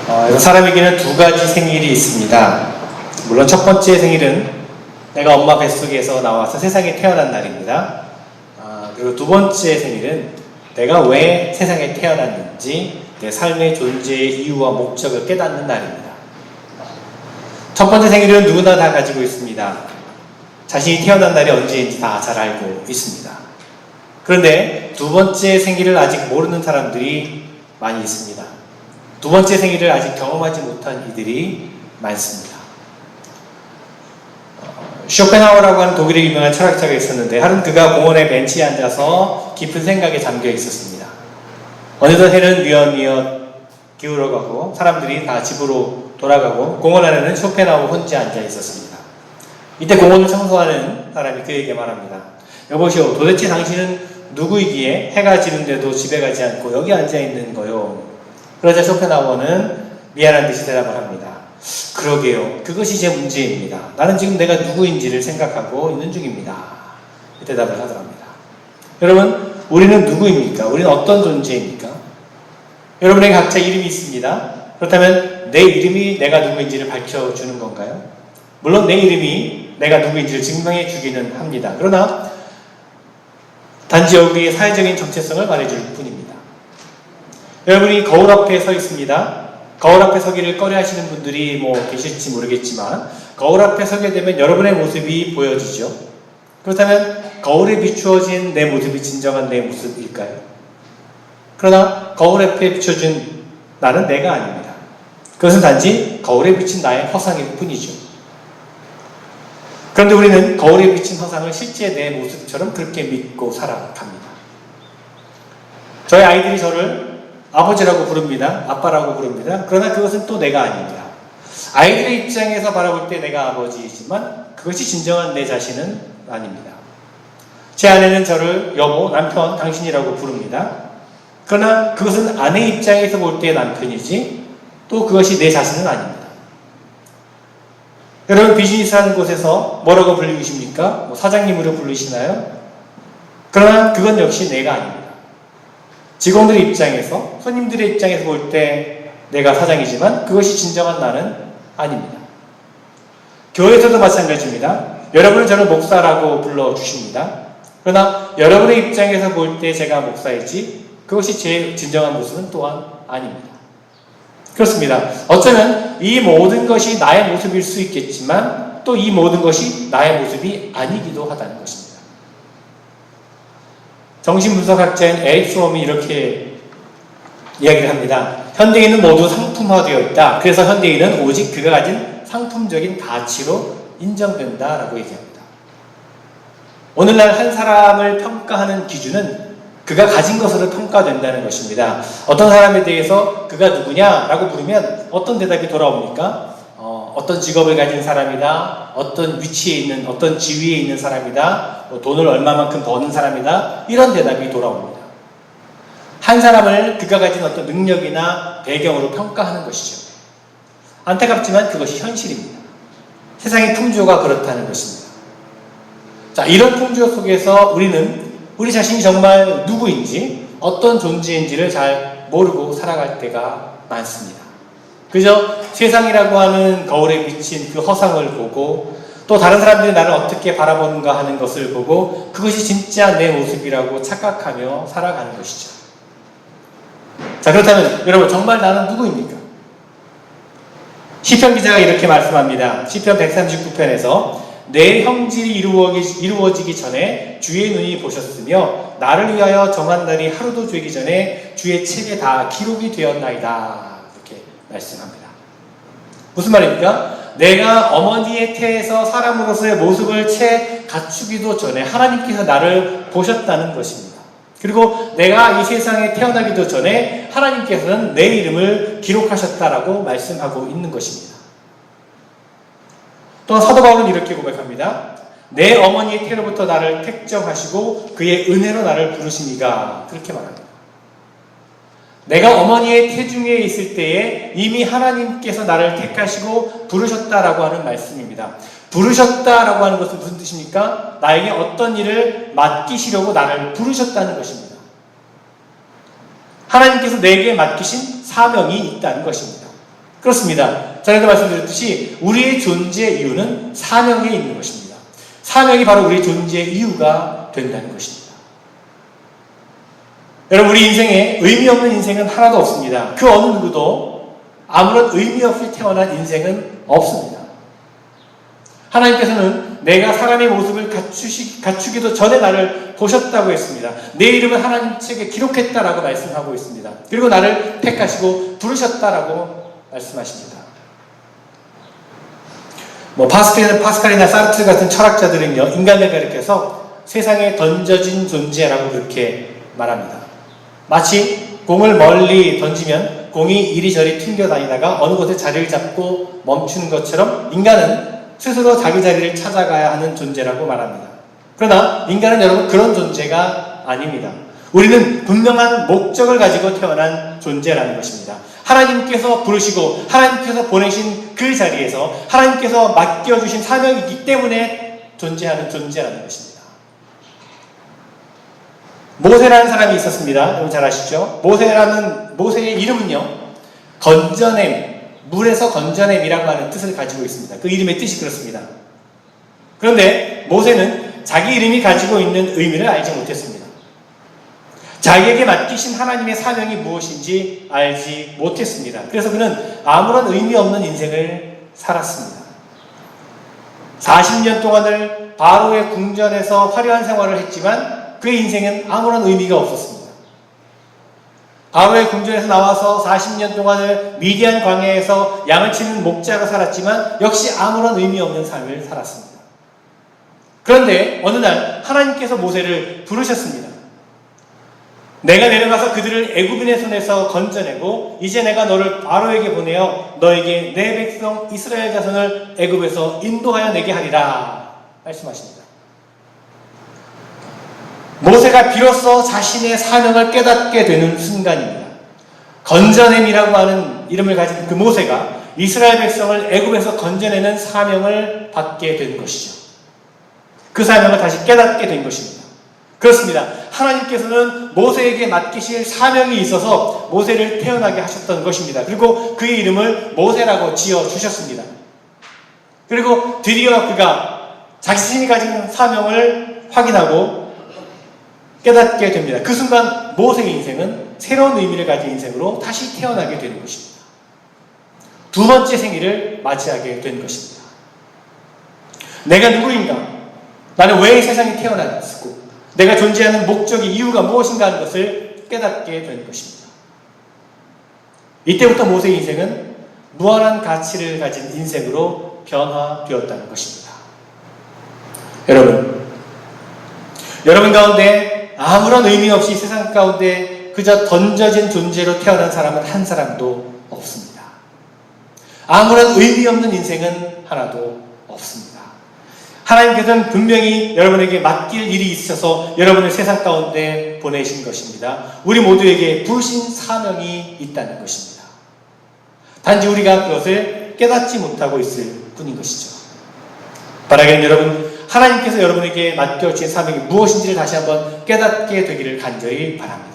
사람에게는 두 가지 생일이 있습니다. 물론 첫 번째 생일은 내가 엄마 뱃속에서 나와서 세상에 태어난 날입니다. 그리고 두 번째 생일은 내가 왜 세상에 태어났는지 내 삶의 존재의 이유와 목적을 깨닫는 날입니다. 첫 번째 생일은 누구나 다 가지고 있습니다. 자신이 태어난 날이 언제인지 다 잘 알고 있습니다. 그런데 두 번째 생일을 아직 모르는 사람들이 많이 있습니다. 두 번째 생일을 아직 경험하지 못한 이들이 많습니다. 쇼펜하우어라고 하는 독일의 유명한 철학자가 있었는데 하루는 그가 공원의 벤치에 앉아서 깊은 생각에 잠겨 있었습니다. 어느덧 해는 뉘엿뉘엿 기울어가고 사람들이 다 집으로 돌아가고 공원 안에는 쇼펜하우어 혼자 앉아 있었습니다. 이때 공원을 청소하는 사람이 그에게 말합니다. 여보시오, 도대체 당신은 누구이기에 해가 지는데도 집에 가지 않고 여기 앉아 있는 거요? 그러자 쇼펜하우어는 미안한 듯이 대답을 합니다. 그러게요. 그것이 제 문제입니다. 나는 지금 내가 누구인지를 생각하고 있는 중입니다. 대답을 하더랍니다. 여러분, 우리는 누구입니까? 우리는 어떤 존재입니까? 여러분에게 각자 이름이 있습니다. 그렇다면 내 이름이 내가 누구인지를 밝혀주는 건가요? 물론 내 이름이 내가 누구인지를 증명해 주기는 합니다. 그러나 단지 우리의 사회적인 정체성을 말해줄 뿐입니다. 여러분이 거울 앞에 서 있습니다. 거울 앞에 서기를 꺼려하시는 분들이 계실지 모르겠지만 거울 앞에 서게 되면 여러분의 모습이 보여지죠. 그렇다면 거울에 비추어진 내 모습이 진정한 내 모습일까요? 그러나 거울 앞에 비춰준 나는 내가 아닙니다. 그것은 단지 거울에 비친 나의 허상일 뿐이죠. 그런데 우리는 거울에 비친 허상을 실제 내 모습처럼 그렇게 믿고 살아갑니다. 저희 아이들이 저를 아버지라고 부릅니다. 아빠라고 부릅니다. 그러나 그것은 또 내가 아닙니다. 아이들의 입장에서 바라볼 때 내가 아버지이지만 그것이 진정한 내 자신은 아닙니다. 제 아내는 저를 여보, 남편, 당신이라고 부릅니다. 그러나 그것은 아내 입장에서 볼 때 남편이지 또 그것이 내 자신은 아닙니다. 여러분, 비즈니스 하는 곳에서 뭐라고 불리십니까? 사장님으로 부르시나요? 그러나 그건 역시 내가 아닙니다. 직원들의 입장에서, 손님들의 입장에서 볼 때 내가 사장이지만 그것이 진정한 나는 아닙니다. 교회에서도 마찬가지입니다. 여러분은 저를 목사라고 불러주십니다. 그러나 여러분의 입장에서 볼 때 제가 목사이지 그것이 제 진정한 모습은 또한 아닙니다. 그렇습니다. 어쩌면 이 모든 것이 나의 모습일 수 있겠지만 또 이 모든 것이 나의 모습이 아니기도 하다는 것입니다. 정신분석학자인 에릭 프롬이 이렇게 이야기를 합니다. 현대인은 모두 상품화되어 있다. 그래서 현대인은 오직 그가 가진 상품적인 가치로 인정된다라고 얘기합니다. 오늘날 한 사람을 평가하는 기준은 그가 가진 것으로 평가된다는 것입니다. 어떤 사람에 대해서 그가 누구냐라고 물으면 어떤 대답이 돌아옵니까? 어떤 직업을 가진 사람이다, 어떤 위치에 있는, 어떤 지위에 있는 사람이다, 돈을 얼마만큼 버는 사람이다, 이런 대답이 돌아옵니다. 한 사람을 그가 가진 어떤 능력이나 배경으로 평가하는 것이죠. 안타깝지만 그것이 현실입니다. 세상의 풍조가 그렇다는 것입니다. 자, 이런 풍조 속에서 우리 자신이 정말 누구인지, 어떤 존재인지를 잘 모르고 살아갈 때가 많습니다. 그저 세상이라고 하는 거울에 비친 그 허상을 보고 또 다른 사람들이 나를 어떻게 바라보는가 하는 것을 보고 그것이 진짜 내 모습이라고 착각하며 살아가는 것이죠. 자, 그렇다면 여러분, 정말 나는 누구입니까? 시편 기자가 이렇게 말씀합니다. 시편 139편에서 내 형질이 이루어지기 전에 주의 눈이 보셨으며 나를 위하여 정한 날이 하루도 되기 전에 주의 책에 다 기록이 되었나이다. 이렇게 말씀합니다. 무슨 말입니까? 내가 어머니의 태에서 사람으로서의 모습을 채 갖추기도 전에 하나님께서 나를 보셨다는 것입니다. 그리고 내가 이 세상에 태어나기도 전에 하나님께서는 내 이름을 기록하셨다라고 말씀하고 있는 것입니다. 또한 사도 바울은 이렇게 고백합니다. 내 어머니의 태로부터 나를 택정하시고 그의 은혜로 나를 부르시니가, 그렇게 말합니다. 내가 어머니의 태중에 있을 때에 이미 하나님께서 나를 택하시고 부르셨다라고 하는 말씀입니다. 부르셨다라고 하는 것은 무슨 뜻입니까? 나에게 어떤 일을 맡기시려고 나를 부르셨다는 것입니다. 하나님께서 내게 맡기신 사명이 있다는 것입니다. 그렇습니다. 전에도 말씀드렸듯이 우리의 존재 이유는 사명에 있는 것입니다. 사명이 바로 우리의 존재의 이유가 된다는 것입니다. 여러분, 우리 인생에 의미 없는 인생은 하나도 없습니다. 그 어느 누구도 아무런 의미 없이 태어난 인생은 없습니다. 하나님께서는 내가 사람의 모습을 갖추기도 전에 나를 보셨다고 했습니다. 내 이름을 하나님 책에 기록했다라고 말씀하고 있습니다. 그리고 나를 택하시고 부르셨다라고 말씀하십니다. 파스칼이나 사르트르 같은 철학자들은요, 인간을 가리켜서 세상에 던져진 존재라고 그렇게 말합니다. 마치 공을 멀리 던지면 공이 이리저리 튕겨다니다가 어느 곳에 자리를 잡고 멈추는 것처럼 인간은 스스로 자기 자리를 찾아가야 하는 존재라고 말합니다. 그러나 인간은 여러분 그런 존재가 아닙니다. 우리는 분명한 목적을 가지고 태어난 존재라는 것입니다. 하나님께서 부르시고 하나님께서 보내신 그 자리에서 하나님께서 맡겨주신 사명이기 때문에 존재하는 존재라는 것입니다. 모세라는 사람이 있었습니다. 여러분 잘 아시죠? 모세의 이름은요, 건져냄, 물에서 건져냄이라고 하는 뜻을 가지고 있습니다. 그 이름의 뜻이 그렇습니다. 그런데 모세는 자기 이름이 가지고 있는 의미를 알지 못했습니다. 자기에게 맡기신 하나님의 사명이 무엇인지 알지 못했습니다. 그래서 그는 아무런 의미 없는 인생을 살았습니다. 40년 동안을 바로의 궁전에서 화려한 생활을 했지만 그의 인생은 아무런 의미가 없었습니다. 바로의 궁전에서 나와서 40년 동안을 미디안 광야에서 양을 치는 목자로 살았지만 역시 아무런 의미 없는 삶을 살았습니다. 그런데 어느 날 하나님께서 모세를 부르셨습니다. 내가 내려가서 그들을 애굽인의 손에서 건져내고 이제 내가 너를 바로에게 보내어 너에게 내 백성 이스라엘 자손을 애굽에서 인도하여 내게 하리라 말씀하십니다. 모세가 비로소 자신의 사명을 깨닫게 되는 순간입니다. 건져냄이라고 하는 이름을 가진 그 모세가 이스라엘 백성을 애굽에서 건져내는 사명을 받게 된 것이죠. 그 사명을 다시 깨닫게 된 것입니다. 그렇습니다. 하나님께서는 모세에게 맡기실 사명이 있어서 모세를 태어나게 하셨던 것입니다. 그리고 그의 이름을 모세라고 지어주셨습니다. 그리고 드디어 그가 자신이 가진 사명을 확인하고 깨닫게 됩니다. 그 순간 모세의 인생은 새로운 의미를 가진 인생으로 다시 태어나게 되는 것입니다. 두 번째 생일을 맞이하게 된 것입니다. 내가 누구인가? 나는 왜 이 세상에 태어났고 내가 존재하는 목적이 이유가 무엇인가 하는 것을 깨닫게 된 것입니다. 이때부터 모세의 인생은 무한한 가치를 가진 인생으로 변화되었다는 것입니다. 여러분 가운데 아무런 의미 없이 세상 가운데 그저 던져진 존재로 태어난 사람은 한 사람도 없습니다. 아무런 의미 없는 인생은 하나도 없습니다. 하나님께서는 분명히 여러분에게 맡길 일이 있으셔서 여러분을 세상 가운데 보내신 것입니다. 우리 모두에게 부르신 사명이 있다는 것입니다. 단지 우리가 그것을 깨닫지 못하고 있을 뿐인 것이죠. 바라기는 여러분, 하나님께서 여러분에게 맡겨주신 사명이 무엇인지를 다시 한번 깨닫게 되기를 간절히 바랍니다.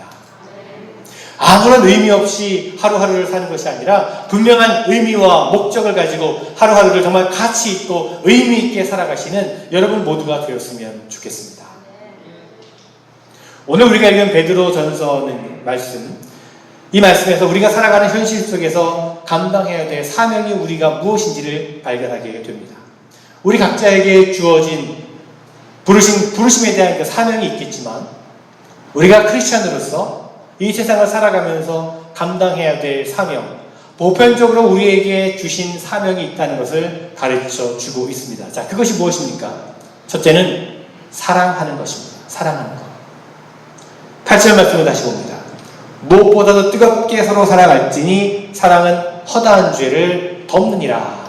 아무런 의미 없이 하루하루를 사는 것이 아니라 분명한 의미와 목적을 가지고 하루하루를 정말 가치 있고 의미 있게 살아가시는 여러분 모두가 되었으면 좋겠습니다. 오늘 우리가 읽은 베드로 전서의 말씀, 이 말씀에서 우리가 살아가는 현실 속에서 감당해야 될 사명이 우리가 무엇인지를 발견하게 됩니다. 우리 각자에게 주어진 부르심에 대한 그 사명이 있겠지만 우리가 크리스찬으로서 이 세상을 살아가면서 감당해야 될 사명, 보편적으로 우리에게 주신 사명이 있다는 것을 가르쳐 주고 있습니다. 자, 그것이 무엇입니까? 첫째는 사랑하는 것입니다. 사랑하는 것. 8절 말씀을 다시 봅니다. 무엇보다도 뜨겁게 서로 사랑할지니 사랑은 허다한 죄를 덮느니라.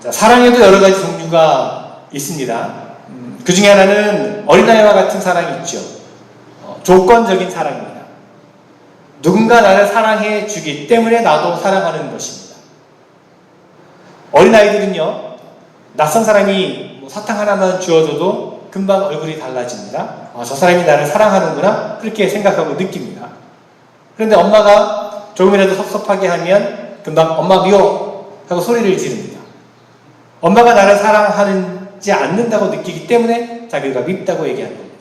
자, 사랑에도 여러 가지 종류가 있습니다. 그 중에 하나는 어린아이와 같은 사랑이 있죠. 조건적인 사랑입니다. 누군가 나를 사랑해 주기 때문에 나도 사랑하는 것입니다. 어린아이들은요, 낯선 사람이 사탕 하나만 주어줘도 금방 얼굴이 달라집니다. 저 사람이 나를 사랑하는구나, 그렇게 생각하고 느낍니다. 그런데 엄마가 조금이라도 섭섭하게 하면 금방 엄마 미워 하고 소리를 지릅니다. 엄마가 나를 사랑하지 않는다고 느끼기 때문에 자기가 밉다고 얘기하는 겁니다.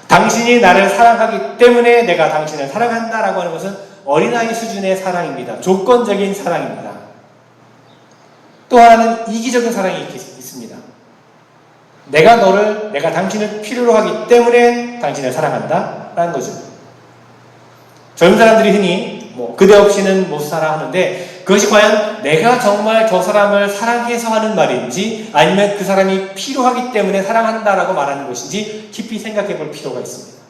당신이 나를 사랑하기 때문에 내가 당신을 사랑한다라고 하는 것은 어린아이 수준의 사랑입니다. 조건적인 사랑입니다. 또 하나는 이기적인 사랑이 있습니다. 내가 당신을 필요로 하기 때문에 당신을 사랑한다 라는 거죠. 젊은 사람들이 흔히 그대 없이는 못 살아 하는데, 그것이 과연 내가 정말 저 사람을 사랑해서 하는 말인지 아니면 그 사람이 필요하기 때문에 사랑한다라고 말하는 것인지 깊이 생각해 볼 필요가 있습니다.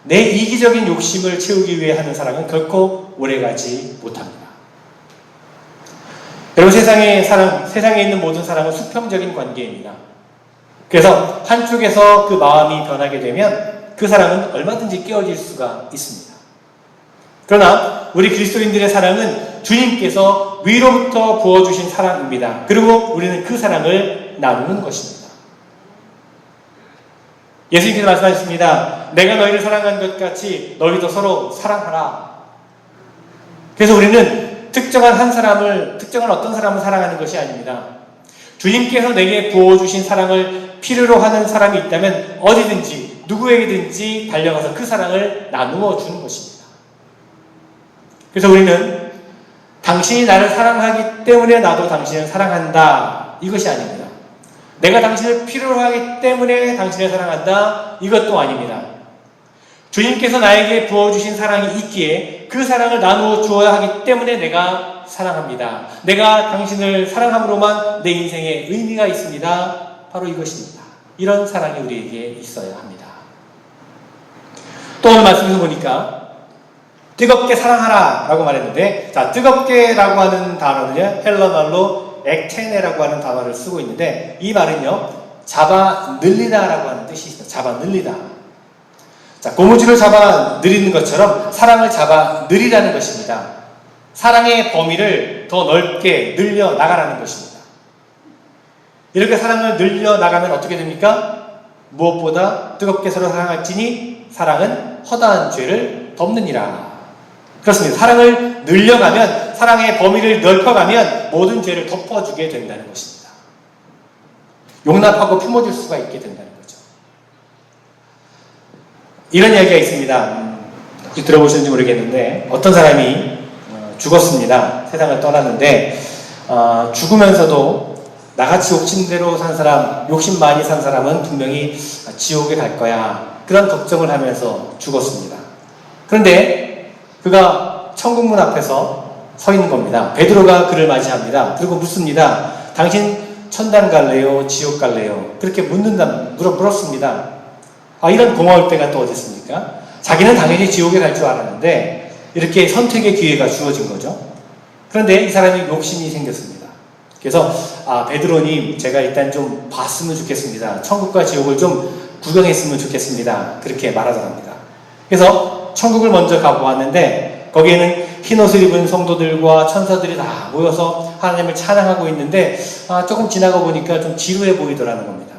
내 이기적인 욕심을 채우기 위해 하는 사랑은 결코 오래가지 못합니다. 여러분, 세상에 있는 모든 사랑은 수평적인 관계입니다. 그래서 한쪽에서 그 마음이 변하게 되면 그 사랑은 얼마든지 깨어질 수가 있습니다. 그러나 우리 그리스도인들의 사랑은 주님께서 위로부터 부어주신 사랑입니다. 그리고 우리는 그 사랑을 나누는 것입니다. 예수님께서 말씀하셨습니다. 내가 너희를 사랑한 것 같이 너희도 서로 사랑하라. 그래서 우리는 특정한 어떤 사람을 사랑하는 것이 아닙니다. 주님께서 내게 부어주신 사랑을 필요로 하는 사람이 있다면 어디든지 누구에게든지 달려가서 그 사랑을 나누어 주는 것입니다. 그래서 우리는 당신이 나를 사랑하기 때문에 나도 당신을 사랑한다, 이것이 아닙니다. 내가 당신을 필요로 하기 때문에 당신을 사랑한다, 이것도 아닙니다. 주님께서 나에게 부어주신 사랑이 있기에 그 사랑을 나누어 주어야 하기 때문에 내가 사랑합니다. 내가 당신을 사랑함으로만 내 인생에 의미가 있습니다. 바로 이것입니다. 이런 사랑이 우리에게 있어야 합니다. 또 오늘 말씀에서 보니까 뜨겁게 사랑하라 라고 말했는데, 뜨겁게 라고 하는 단어는요, 헬라말로 액테네라고 하는 단어를 쓰고 있는데, 이 말은요, 잡아 늘리다 라고 하는 뜻이 있습니다. 잡아 늘리다. 고무줄을 잡아 늘리는 것처럼 사랑을 잡아 늘리라는 것입니다. 사랑의 범위를 더 넓게 늘려 나가라는 것입니다. 이렇게 사랑을 늘려 나가면 어떻게 됩니까? 무엇보다 뜨겁게 서로 사랑할지니 사랑은 허다한 죄를 덮느니라. 그렇습니다. 사랑을 늘려가면, 사랑의 범위를 넓혀가면 모든 죄를 덮어주게 된다는 것입니다. 용납하고 품어줄 수가 있게 된다는 거죠. 이런 이야기가 있습니다. 혹시 들어보셨는지 모르겠는데, 어떤 사람이 죽었습니다. 세상을 떠났는데, 죽으면서도 나같이 욕심대로 산 사람, 욕심 많이 산 사람은 분명히 지옥에 갈 거야, 그런 걱정을 하면서 죽었습니다. 그런데 그가 천국문 앞에서 서 있는 겁니다. 베드로가 그를 맞이합니다. 그리고 묻습니다. 당신 천당 갈래요? 지옥 갈래요? 그렇게 물었습니다. 이런 고마울 때가 또 어디 있습니까? 자기는 당연히 지옥에 갈 줄 알았는데 이렇게 선택의 기회가 주어진 거죠. 그런데 이 사람이 욕심이 생겼습니다. 그래서 베드로님, 제가 일단 좀 봤으면 좋겠습니다. 천국과 지옥을 좀 구경했으면 좋겠습니다. 그렇게 말하더랍니다. 그래서 천국을 먼저 가보았는데 거기에는 흰옷을 입은 성도들과 천사들이 다 모여서 하나님을 찬양하고 있는데 조금 지나가 보니까 좀 지루해 보이더라는 겁니다.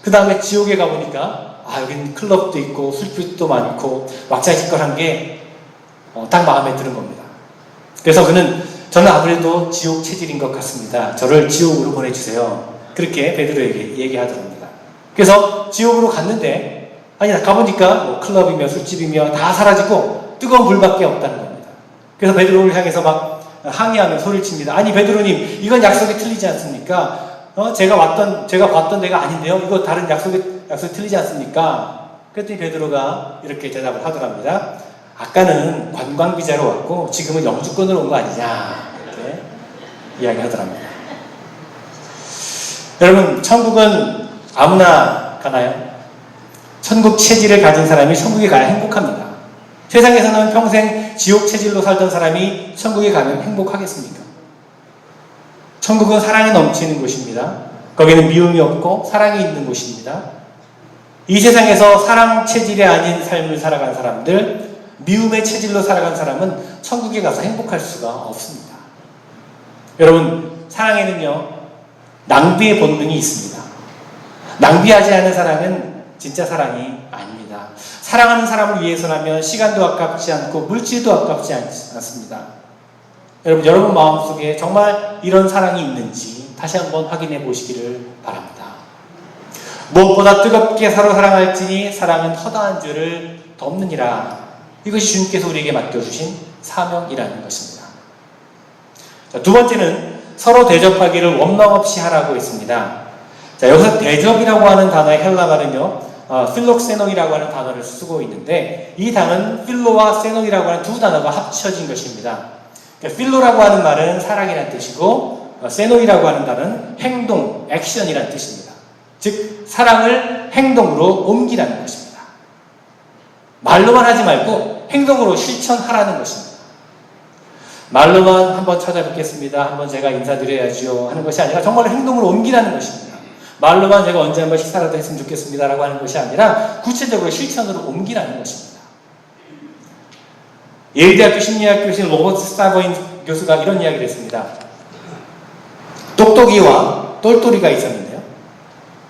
그 다음에 지옥에 가보니까 여기는 클럽도 있고 술집도 많고 왁자지껄한 게 딱 마음에 드는 겁니다. 그래서 저는 아무래도 지옥 체질인 것 같습니다. 저를 지옥으로 보내주세요. 그렇게 베드로에게 얘기하더랍니다. 그래서 지옥으로 갔는데 가보니까 클럽이며 술집이며 다 사라지고 뜨거운 불밖에 없다는 겁니다. 그래서 베드로를 향해서 막 항의하며 소리를 칩니다. 아니 베드로님, 이건 약속이 틀리지 않습니까? 제가 봤던 데가 아닌데요. 이거 다른 약속이 틀리지 않습니까? 그랬더니 베드로가 이렇게 대답을 하더랍니다. 아까는 관광비자로 왔고 지금은 영주권으로 온 거 아니냐, 이렇게 이야기하더랍니다. 여러분, 천국은 아무나 가나요? 천국 체질을 가진 사람이 천국에 가야 행복합니다. 세상에서는 평생 지옥 체질로 살던 사람이 천국에 가면 행복하겠습니까? 천국은 사랑이 넘치는 곳입니다. 거기는 미움이 없고 사랑이 있는 곳입니다. 이 세상에서 사랑 체질이 아닌 삶을 살아간 사람들, 미움의 체질로 살아간 사람은 천국에 가서 행복할 수가 없습니다. 여러분, 사랑에는요, 낭비의 본능이 있습니다. 낭비하지 않은 사랑은 진짜 사랑이 아닙니다. 사랑하는 사람을 위해서라면 시간도 아깝지 않고 물질도 아깝지 않습니다. 여러분 마음속에 정말 이런 사랑이 있는지 다시 한번 확인해 보시기를 바랍니다. 무엇보다 뜨겁게 서로 사랑할지니 사랑은 허다한 줄을 덮느니라. 이것이 주님께서 우리에게 맡겨주신 사명이라는 것입니다. 자, 두 번째는 서로 대접하기를 원망 없이 하라고 했습니다. 자, 여기서 대접이라고 하는 단어의 헬라 말은요, 필록세논이라고 하는 단어를 쓰고 있는데, 이 단어는 필로와 세논이라고 하는 두 단어가 합쳐진 것입니다. 그러니까 필로라고 하는 말은 사랑이라는 뜻이고, 세논이라고 하는 단어는 행동, 액션이라는 뜻입니다. 즉, 사랑을 행동으로 옮기라는 것입니다. 말로만 하지 말고 행동으로 실천하라는 것입니다. 말로만 한번 찾아뵙겠습니다, 한번 제가 인사드려야죠 하는 것이 아니라 정말 행동으로 옮기라는 것입니다. 말로만 제가 언제 한번 식사라도 했으면 좋겠습니다 라고 하는 것이 아니라 구체적으로 실천으로 옮기라는 것입니다. 예일대학교 심리학교신 로버트 스타버인 교수가 이런 이야기를 했습니다. 똑똑이와 똘똘이가 있었는데요.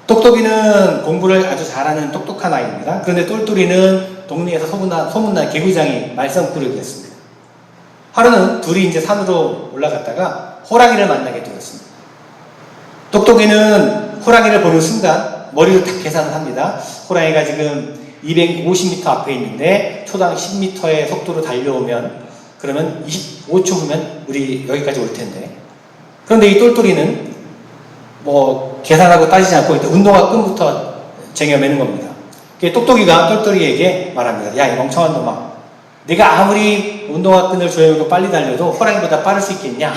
똑똑이는 공부를 아주 잘하는 똑똑한 아이입니다. 그런데 똘똘이는 동네에서 소문난 개구장이 말썽꾸러기였습니다. 하루는 둘이 이제 산으로 올라갔다가 호랑이를 만나게 되었습니다. 똑똑이는 호랑이를 보는 순간 머리로 딱 계산을 합니다. 호랑이가 지금 250m 앞에 있는데 초당 10m의 속도로 달려오면 그러면 25초 후면 우리 여기까지 올 텐데, 그런데 이 똘똘이는 뭐 계산하고 따지지 않고 일단 운동화 끈부터 쟁여매는 겁니다. 똑똑이가 똘똘이에게 말합니다. 야, 이 멍청한 놈아, 네가 아무리 운동화 끈을 조여매고 빨리 달려도 호랑이보다 빠를 수 있겠냐?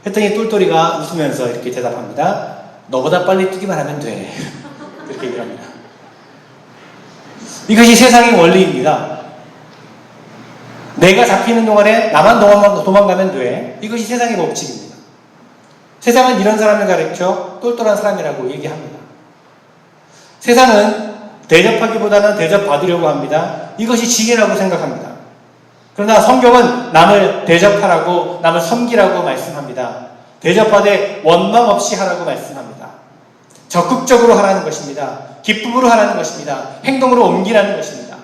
했더니 똘똘이가 웃으면서 이렇게 대답합니다. 너보다 빨리 뛰기만 하면 돼. 그렇게 얘기를 합니다. 이것이 세상의 원리입니다. 내가 잡히는 동안에 나만 도망가면 돼. 이것이 세상의 법칙입니다. 세상은 이런 사람을 가르쳐 똘똘한 사람이라고 얘기합니다. 세상은 대접하기보다는 대접받으려고 합니다. 이것이 지혜라고 생각합니다. 그러나 성경은 남을 대접하라고, 남을 섬기라고 말씀합니다. 대접하되 원망 없이 하라고 말씀합니다. 적극적으로 하라는 것입니다. 기쁨으로 하라는 것입니다. 행동으로 옮기라는 것입니다.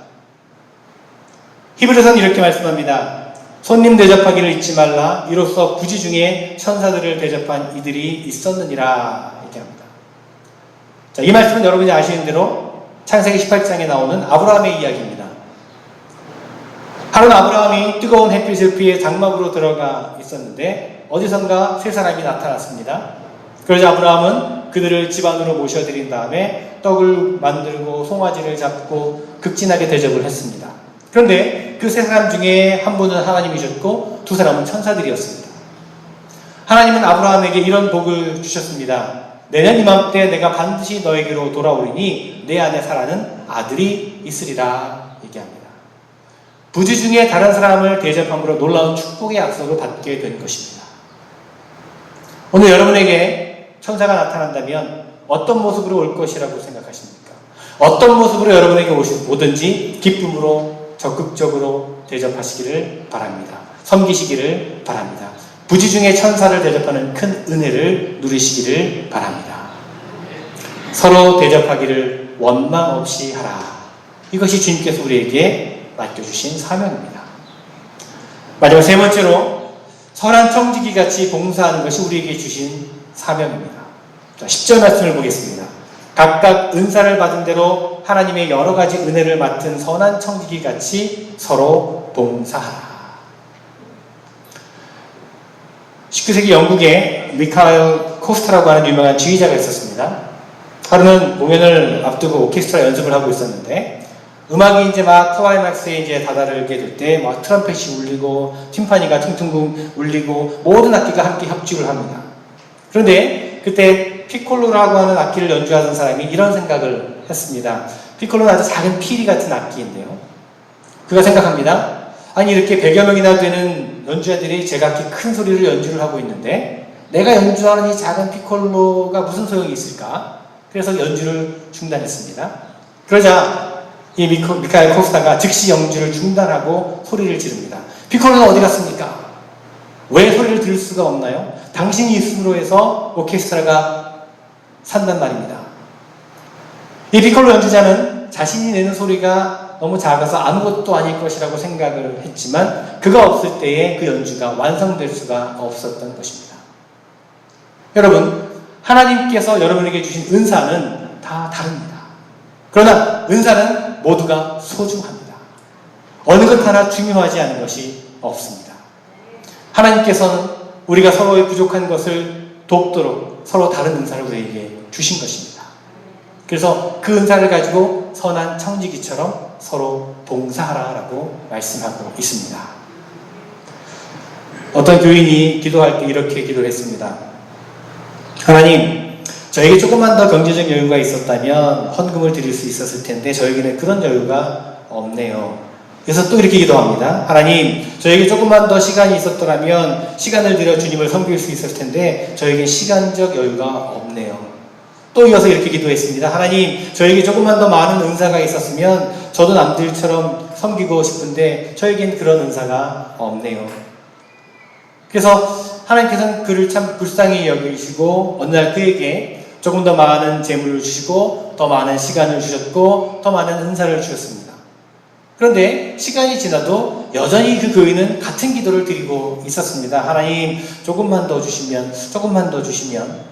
히브리서는 이렇게 말씀합니다. 손님 대접하기를 잊지 말라. 이로써 부지 중에 천사들을 대접한 이들이 있었느니라. 이렇게 합니다. 자, 이 말씀은 여러분이 아시는 대로 창세기 18장에 나오는 아브라함의 이야기입니다. 하루는 아브라함이 뜨거운 햇빛을 피해 장막으로 들어가 있었는데 어디선가 세 사람이 나타났습니다. 그러자 아브라함은 그들을 집 안으로 모셔드린 다음에 떡을 만들고 송아지를 잡고 극진하게 대접을 했습니다. 그런데 그 세 사람 중에 한 분은 하나님이셨고 두 사람은 천사들이었습니다. 하나님은 아브라함에게 이런 복을 주셨습니다. 내년 이맘때 내가 반드시 너에게로 돌아오리니 내 안에 살아는 아들이 있으리라 얘기합니다. 부지 중에 다른 사람을 대접함으로 놀라운 축복의 약속을 받게 된 것입니다. 오늘 여러분에게 천사가 나타난다면 어떤 모습으로 올 것이라고 생각하십니까? 어떤 모습으로 여러분에게 오든지 기쁨으로 적극적으로 대접하시기를 바랍니다. 섬기시기를 바랍니다. 부지 중에 천사를 대접하는 큰 은혜를 누리시기를 바랍니다. 서로 대접하기를 원망 없이 하라. 이것이 주님께서 우리에게 맡겨주신 사명입니다. 마지막 세 번째로 선한 청지기 같이 봉사하는 것이 우리에게 주신 사명입니다. 자, 10절 말씀을 보겠습니다. 각각 은사를 받은 대로 하나님의 여러 가지 은혜를 맡은 선한 청지기 같이 서로 봉사하라. 19세기 영국에 미카엘 코스타라고 하는 유명한 지휘자가 있었습니다. 하루는 공연을 앞두고 오케스트라 연습을 하고 있었는데 음악이 이제 막 클라이막스에 이제 다다르게 될 때 막 트럼펫이 울리고 팀파니가 퉁퉁 울리고 모든 악기가 함께 협주를 합니다. 그런데 그때 피콜로라고 하는 악기를 연주하던 사람이 이런 생각을 했습니다. 피콜로는 아주 작은 피리 같은 악기인데요. 그가 생각합니다. 아니 이렇게 100여 명이나 되는 연주자들이 제각기 큰 소리를 연주를 하고 있는데 내가 연주하는 이 작은 피콜로가 무슨 소용이 있을까? 그래서 연주를 중단했습니다. 그러자 이 미카엘 코스타가 즉시 연주를 중단하고 소리를 지릅니다. 피콜로는 어디 갔습니까? 왜 소리를 들을 수가 없나요? 당신이 있음으로 해서 오케스트라가 산단 말입니다. 이 피콜로 연주자는 자신이 내는 소리가 너무 작아서 아무것도 아닐 것이라고 생각을 했지만 그가 없을 때에 그 연주가 완성될 수가 없었던 것입니다. 여러분, 하나님께서 여러분에게 주신 은사는 다 다릅니다. 그러나 은사는 모두가 소중합니다. 어느 것 하나 중요하지 않은 것이 없습니다. 하나님께서는 우리가 서로의 부족한 것을 돕도록 서로 다른 은사를 우리에게 주신 것입니다. 그래서 그 은사를 가지고 선한 청지기처럼 서로 봉사하라라고 말씀하고 있습니다. 어떤 교인이 기도할 때 이렇게 기도를 했습니다. 하나님, 저에게 조금만 더 경제적 여유가 있었다면 헌금을 드릴 수 있었을 텐데 저에게는 그런 여유가 없네요. 그래서 또 이렇게 기도합니다. 하나님, 저에게 조금만 더 시간이 있었더라면 시간을 들여 주님을 섬길 수 있었을 텐데 저에게 시간적 여유가 없네요. 또 이어서 이렇게 기도했습니다. 하나님, 저에게 조금만 더 많은 은사가 있었으면 저도 남들처럼 섬기고 싶은데 저에겐 그런 은사가 없네요. 그래서 하나님께서는 그를 참 불쌍히 여기시고 어느 날 그에게 조금 더 많은 재물을 주시고 더 많은 시간을 주셨고 더 많은 은사를 주셨습니다. 그런데 시간이 지나도 여전히 그 교인은 같은 기도를 드리고 있었습니다. 하나님, 조금만 더 주시면, 조금만 더 주시면.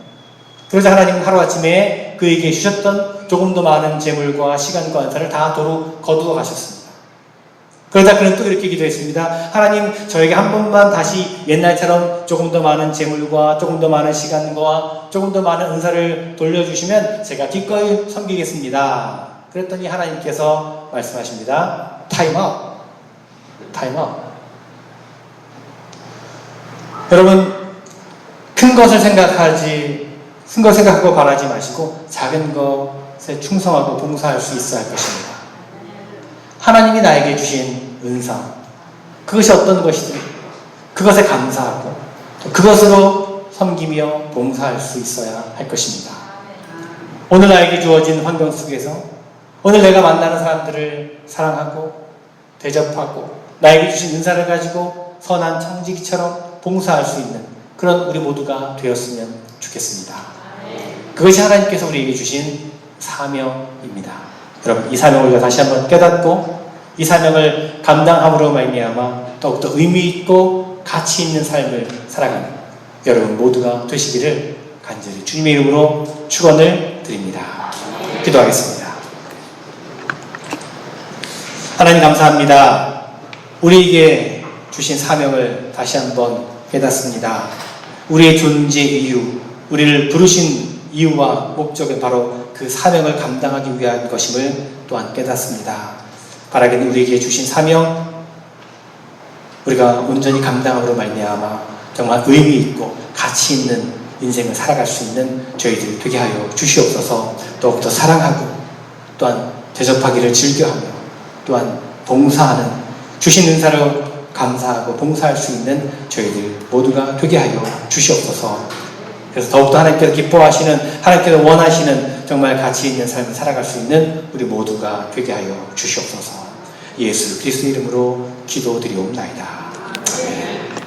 그러자 하나님은 하루아침에 그에게 주셨던 조금 더 많은 재물과 시간과 은사를 다 도로 거두어 가셨습니다. 그러자 그는 또 이렇게 기도했습니다. 하나님, 저에게 한 번만 다시 옛날처럼 조금 더 많은 재물과 조금 더 많은 시간과 조금 더 많은 은사를 돌려주시면 제가 기꺼이 섬기겠습니다. 그랬더니 하나님께서 말씀하십니다. 타임아웃. 타임아웃. 여러분, 큰 것을 생각하고 바라지 마시고 작은 것에 충성하고 봉사할 수 있어야 할 것입니다. 하나님이 나에게 주신 은사, 그것이 어떤 것이든 그것에 감사하고 그것으로 섬기며 봉사할 수 있어야 할 것입니다. 오늘 나에게 주어진 환경 속에서 오늘 내가 만나는 사람들을 사랑하고 대접하고 나에게 주신 은사를 가지고 선한 청지기처럼 봉사할 수 있는 그런 우리 모두가 되었으면 좋겠습니다. 그것이 하나님께서 우리에게 주신 사명입니다. 여러분, 이 사명을 우리가 다시 한번 깨닫고 이 사명을 감당함으로 말미암아 더욱더 의미 있고 가치 있는 삶을 살아가는 여러분 모두가 되시기를 간절히 주님의 이름으로 축원을 드립니다. 기도하겠습니다. 하나님 감사합니다. 우리에게 주신 사명을 다시 한번 깨닫습니다. 우리의 존재 이유, 우리를 부르신 이유와 목적은 바로 그 사명을 감당하기 위한 것임을 또한 깨닫습니다. 바라기는 우리에게 주신 사명, 우리가 온전히 감당함으로 말미암아 정말 의미 있고 가치 있는 인생을 살아갈 수 있는 저희들 되게 하여 주시옵소서. 더욱더 사랑하고 또한 대접하기를 즐겨하며 또한 봉사하는 주신 은사로 감사하고 봉사할 수 있는 저희들 모두가 되게 하여 주시옵소서. 그래서 더욱더 하나님께서 기뻐하시는, 하나님께서 원하시는 정말 가치 있는 삶을 살아갈 수 있는 우리 모두가 되게 하여 주시옵소서. 예수 그리스도 이름으로 기도드리옵나이다.